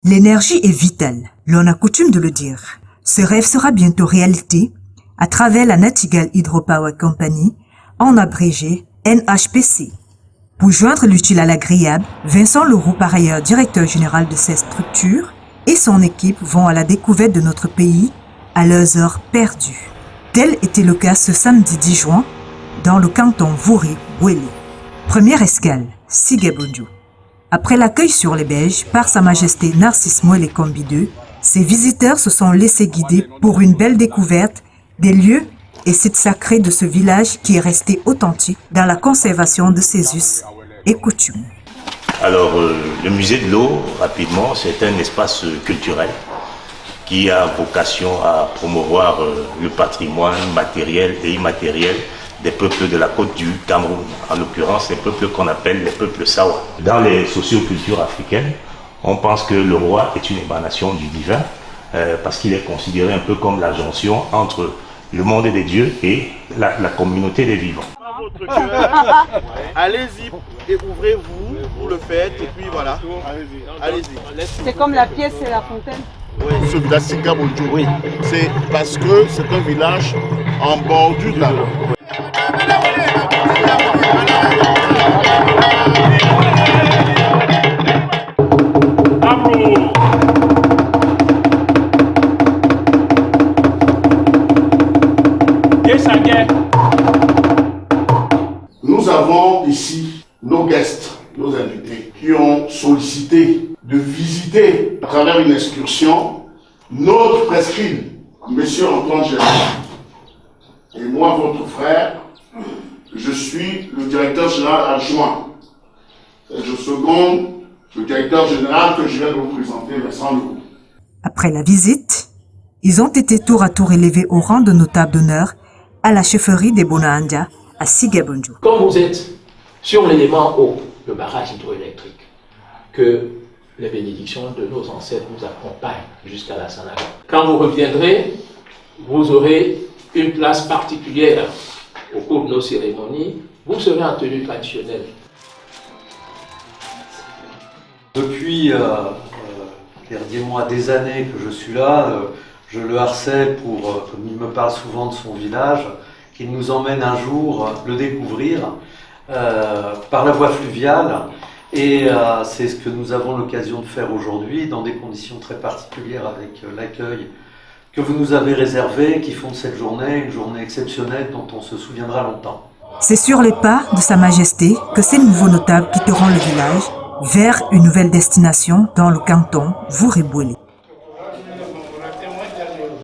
L'énergie est vitale, l'on a coutume de le dire. Ce rêve sera bientôt réalité à travers la Nachtigal Hydropower Company, en abrégé NHPC. Pour joindre l'utile à l'agréable, Vincent Leroux, par ailleurs directeur général de cette structure, et son équipe vont à la découverte de notre pays à leurs heures perdues. Tel était le cas ce samedi 10 juin dans le canton Vouré-Bouélé. Première escale, Sigabondou. Après l'accueil sur les berges par Sa Majesté Narcisse Moëlle Kombi II, ces visiteurs se sont laissés guider pour une belle découverte des lieux et sites sacrés de ce village qui est resté authentique dans la conservation de ses us et coutumes. Alors, le musée de l'eau, rapidement, c'est un espace culturel qui a vocation à promouvoir le patrimoine matériel et immatériel des peuples de la côte du Cameroun, en l'occurrence les peuples qu'on appelle les peuples Sawa. Dans les sociocultures africaines, on pense que le roi est une émanation du divin parce qu'il est considéré un peu comme la jonction entre le monde des dieux et la communauté des vivants. Allez-y et ouvrez-vous, vous le faites et puis voilà. Allez-y. C'est comme la pièce et la fontaine. Oui. Ce village Sigabondou, oui. C'est parce que c'est un village en bordure de la mer. Nous avons ici nos guests, nos invités, qui ont sollicité de visiter à travers une excursion notre presqu'île, Monsieur Antoine Gérard. Et moi, votre frère, je suis le directeur général adjoint. Et je seconde le directeur général que je viens de vous présenter, Vincent Leroux. Après la visite, ils ont été tour à tour élevés au rang de notables d'honneur à la chefferie des Bonaanda à Sigabondou. Quand vous êtes sur l'élément eau, le barrage hydroélectrique, que les bénédictions de nos ancêtres nous accompagnent jusqu'à la Sanaga. Quand vous reviendrez, vous aurez une place particulière au cours de nos cérémonies. Vous serez en tenue traditionnelle. Depuis, dis-moi, des années que je suis là, je le harcèle pour, comme il me parle souvent de son village, qu'il nous emmène un jour le découvrir par la voie fluviale. Et c'est ce que nous avons l'occasion de faire aujourd'hui, dans des conditions très particulières avec l'accueil que vous nous avez réservé, qui font de cette journée une journée exceptionnelle dont on se souviendra longtemps. C'est sur les pas de Sa Majesté que ces nouveaux notables quitteront le village vers une nouvelle destination dans le canton Vouré-Bouélé.